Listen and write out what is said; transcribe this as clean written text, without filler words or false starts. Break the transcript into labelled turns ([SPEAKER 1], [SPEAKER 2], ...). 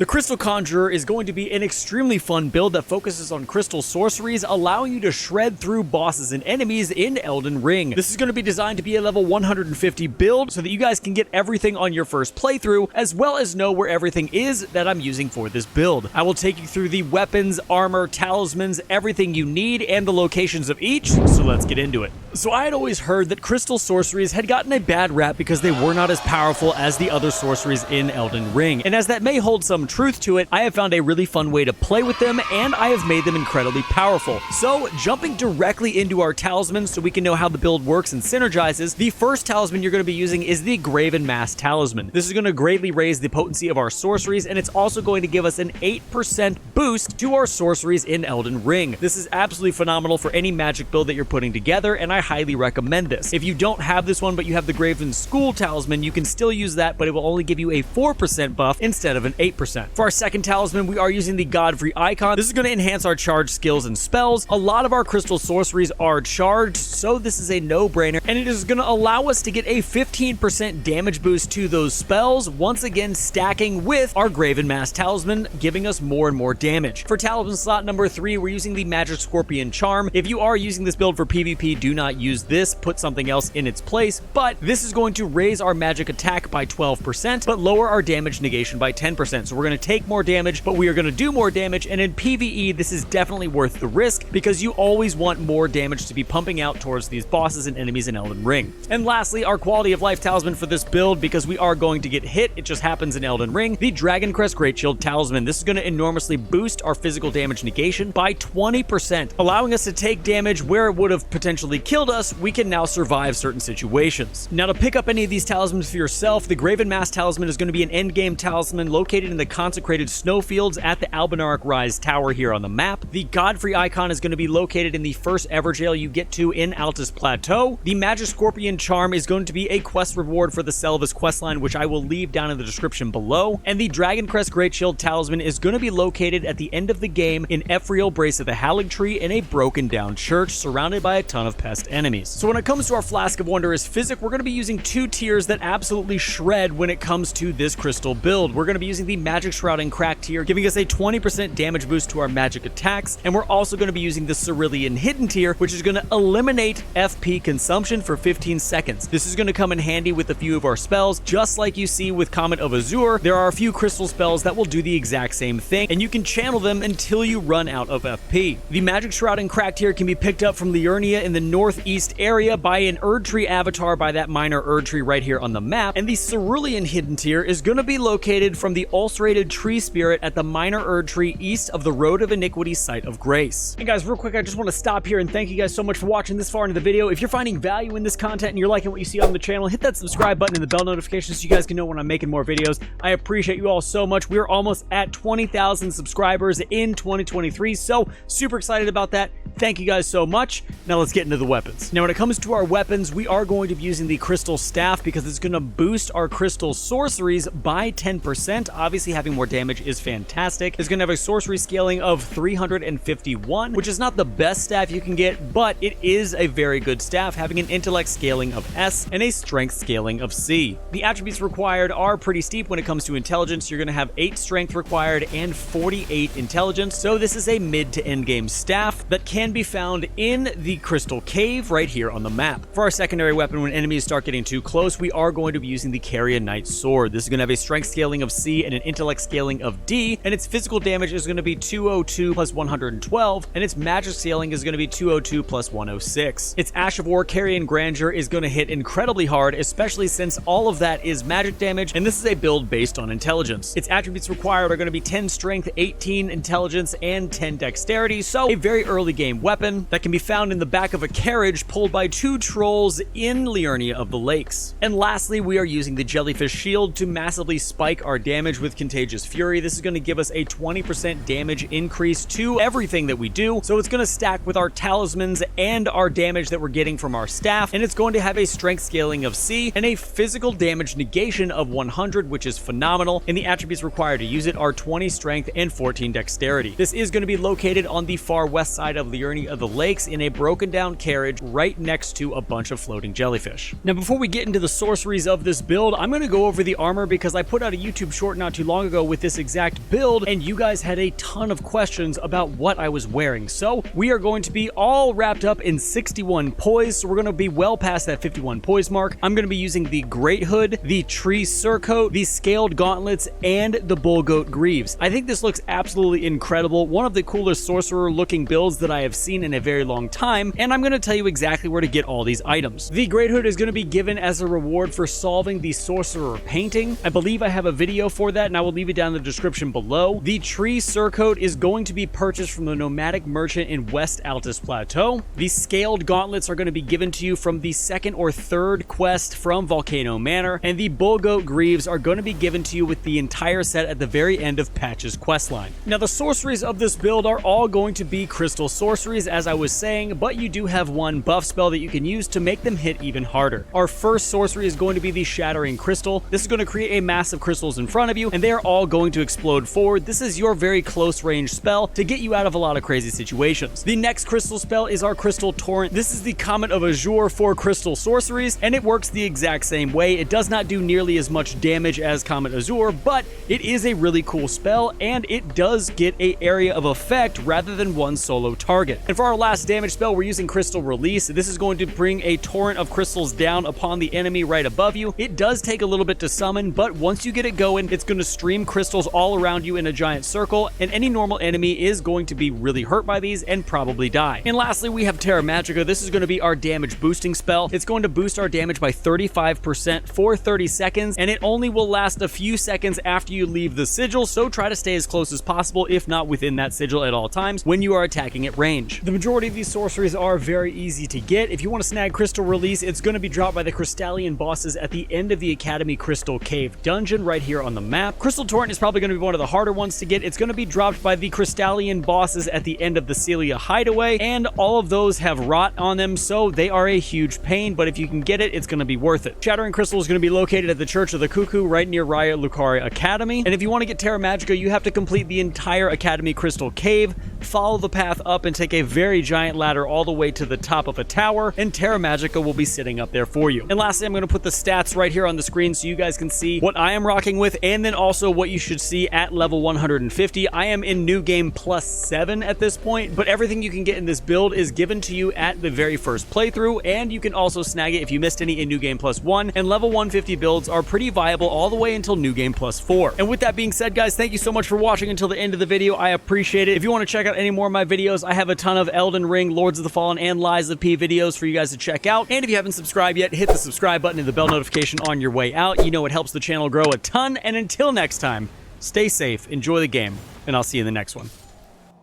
[SPEAKER 1] The Crystal Conjurer is going to be an extremely fun build that focuses on crystal sorceries, allowing you to shred through bosses and enemies in Elden Ring. This is going to be designed to be a level 150 build so that you guys can get everything on your first playthrough, as well as know where everything is that I'm using for this build. I will take you through the weapons, armor, talismans, everything you need, and the locations of each, so let's get into it. So I had always heard that crystal sorceries had gotten a bad rap because they were not as powerful as the other sorceries in Elden Ring, and as that may hold some truth to it, I have found a really fun way to play with them, and I have made them incredibly powerful. So, jumping directly into our talismans so we can know how the build works and synergizes, the first talisman you're going to be using is the Graven Mass Talisman. This is going to greatly raise the potency of our sorceries, and it's also going to give us an 8% boost to our sorceries in Elden Ring. This is absolutely phenomenal for any magic build that you're putting together, and I highly recommend this. If you don't have this one, but you have the Graven School Talisman, you can still use that, but it will only give you a 4% buff instead of an 8%. For our second talisman, we are using the Godfrey icon. This is going to enhance our charge skills and spells. A lot of our crystal sorceries are charged, so this is a no-brainer, and it is going to allow us to get a 15% damage boost to those spells, once again stacking with our Graven Mass Talisman, giving us more and more damage. For talisman slot number 3, we're using the Magic Scorpion Charm. If you are using this build for PvP, do not use this, put something else in its place, but this is going to raise our magic attack by 12%, but lower our damage negation by 10%. So we're going to take more damage, but we are going to do more damage, and in PvE, this is definitely worth the risk because you always want more damage to be pumping out towards these bosses and enemies in Elden Ring. And lastly, our quality of life talisman for this build, because we are going to get hit, it just happens in Elden Ring, the Dragon Crest Great Shield Talisman. This is going to enormously boost our physical damage negation by 20%, allowing us to take damage where it would have potentially killed us. We can now survive certain situations. Now, to pick up any of these talismans for yourself, the Graven Mass Talisman is going to be an endgame talisman located in the consecrated snowfields at the Albinauric Rise Tower here on the map. The Godfrey icon is going to be located in the first ever jail you get to in Altus Plateau. The Magic Scorpion Charm is going to be a quest reward for the Selvas questline, which I will leave down in the description below. And the Dragon Crest Great Shield Talisman is going to be located at the end of the game in Ephriel Brace of the Hallig Tree in a broken down church surrounded by a ton of pest enemies. So when it comes to our Flask of Wondrous Physic, we're going to be using two tiers that absolutely shred when it comes to this crystal build. We're going to be using the Magic Shrouding Crack tier, giving us a 20% damage boost to our magic attacks, and we're also going to be using the Cerulean Hidden tier, which is going to eliminate FP consumption for 15 seconds. This is going to come in handy with a few of our spells. Just like you see with Comet of Azure, there are a few crystal spells that will do the exact same thing, and you can channel them until you run out of FP. The Magic Shrouding Crack tier can be picked up from Liurnia in the northeast area by an Erdtree avatar by that minor Erdtree right here on the map, and the Cerulean Hidden tier is going to be located from the ulcerated tree spirit at the minor Erdtree east of the Road of Iniquity Site of Grace. And guys, real quick, I just want to stop here and thank you guys so much for watching this far into the video. If you're finding value in this content and you're liking what you see on the channel, hit that subscribe button and the bell notification so you guys can know when I'm making more videos. I appreciate you all so much. We're almost at 20,000 subscribers in 2023, so super excited about that. Thank you guys so much. Now let's get into the weapons. Now when it comes to our weapons, we are going to be using the Crystal Staff because it's going to boost our crystal sorceries by 10%. Obviously having more damage is fantastic. It's going to have a sorcery scaling of 351, which is not the best staff you can get, but it is a very good staff, having an intellect scaling of S and a strength scaling of C. The attributes required are pretty steep when it comes to intelligence. You're going to have 8 strength required and 48 intelligence, so this is a mid to end game staff that can be found in the Crystal Cave right here on the map. For our secondary weapon, when enemies start getting too close, we are going to be using the Carrion Knight Sword. This is going to have a strength scaling of C and an intellect scaling of D, and its physical damage is going to be 202 plus 112, and its magic scaling is going to be 202 plus 106. Its Ash of War Carrion Grandeur is going to hit incredibly hard, especially since all of that is magic damage, and this is a build based on intelligence. Its attributes required are going to be 10 strength, 18 intelligence, and 10 dexterity, so a very early game weapon that can be found in the back of a carriage pulled by 2 trolls in Liurnia of the Lakes. And lastly, we are using the Jellyfish Shield to massively spike our damage with Contagious Fury. This is going to give us a 20% damage increase to everything that we do, so it's going to stack with our talismans and our damage that we're getting from our staff, and it's going to have a strength scaling of C and a physical damage negation of 100, which is phenomenal, and the attributes required to use it are 20 strength and 14 dexterity. This is going to be located on the far west side of Liurnia of the Lakes in a broken down carriage bridge right next to a bunch of floating jellyfish. Now, before we get into the sorceries of this build, I'm going to go over the armor because I put out a YouTube short not too long ago with this exact build, and you guys had a ton of questions about what I was wearing. So we are going to be all wrapped up in 61 poise, so we're going to be well past that 51 poise mark. I'm going to be using the Great Hood, the Tree Surcoat, the Scaled Gauntlets, and the Bullgoat Greaves. I think this looks absolutely incredible, one of the coolest sorcerer looking builds that I have seen in a very long time, and I'm going to tell you exactly where to get all these items. The Great Hood is going to be given as a reward for solving the Sorcerer painting. I believe I have a video for that, and I will leave it down in the description below. The Tree Surcoat is going to be purchased from the Nomadic Merchant in West Altus Plateau. The Scaled Gauntlets are going to be given to you from the second or third quest from Volcano Manor, and the Bullgoat Greaves are going to be given to you with the entire set at the very end of Patch's questline. Now, the sorceries of this build are all going to be crystal sorceries, as I was saying, but you do have one buff spell that you can use to make them hit even harder. Our first sorcery is going to be the Shattering Crystal. This is going to create a mass of crystals in front of you, and they are all going to explode forward. This is your very close range spell to get you out of a lot of crazy situations. The next crystal spell is our Crystal Torrent. This is the Comet of Azure for crystal sorceries, and it works the exact same way. It does not do nearly as much damage as Comet Azure, but it is a really cool spell, and it does get an area of effect rather than one solo target. And for our last damage spell, we're using Crystal Release. This is going to bring a torrent of crystals down upon the enemy right above you. It does take a little bit to summon, but once you get it going, it's going to stream crystals all around you in a giant circle, and any normal enemy is going to be really hurt by these and probably die. And lastly, we have Terra Magica. This is going to be our damage boosting spell. It's going to boost our damage by 35% for 30 seconds, and it only will last a few seconds after you leave the sigil, so try to stay as close as possible, if not within that sigil at all times when you are attacking at range. The majority of these sorceries are very easy to get. If you want to snag Crystal Release, it's going to be dropped by the Crystallian bosses at the end of the Academy Crystal Cave dungeon right here on the map. Crystal Torrent is probably going to be one of the harder ones to get. It's going to be dropped by the Crystallian bosses at the end of the Celia Hideaway, and all of those have rot on them, so they are a huge pain, but if you can get it, it's going to be worth it. Shattering Crystal is going to be located at the Church of the Cuckoo right near Raya Lucaria Academy, and if you want to get Terra Magica, you have to complete the entire Academy Crystal Cave, follow the path up, and take a very giant ladder all the way to the top of a tower, and Terra Magica will be sitting up there for you. And lastly, I'm going to put the stats right here on the screen so you guys can see what I am rocking with, and then also what you should see at level 150. I am in New Game +7 at this point, but everything you can get in this build is given to you at the very first playthrough, and you can also snag it if you missed any in New Game +1, and level 150 builds are pretty viable all the way until New Game +4. And with that being said, guys, thank you so much for watching until the end of the video. I appreciate it. If you want to check out any more of my videos, I have a ton of Elden Ring, Lords of the Fallen, and Lies of P videos for you guys to check out. And if you haven't subscribed yet, hit the subscribe button and the bell notification on your way out. You know it helps the channel grow a ton. And until next time, stay safe, enjoy the game, and I'll see you in the next one.